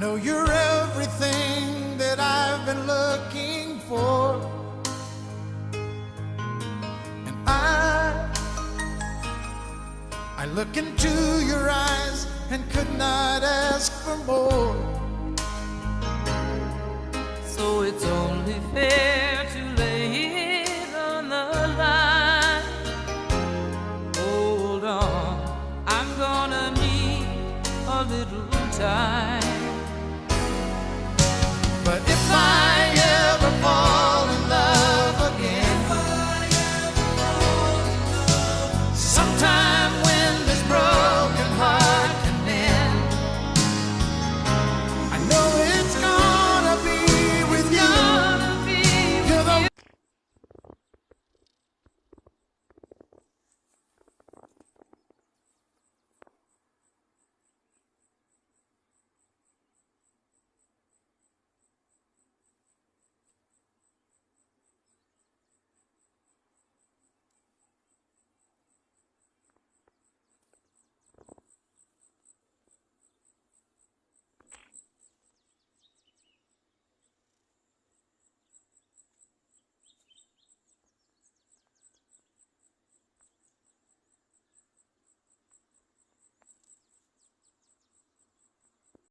know you're everything that I've been looking for, and I look into your eyes and could not ask for more. So it's only fair to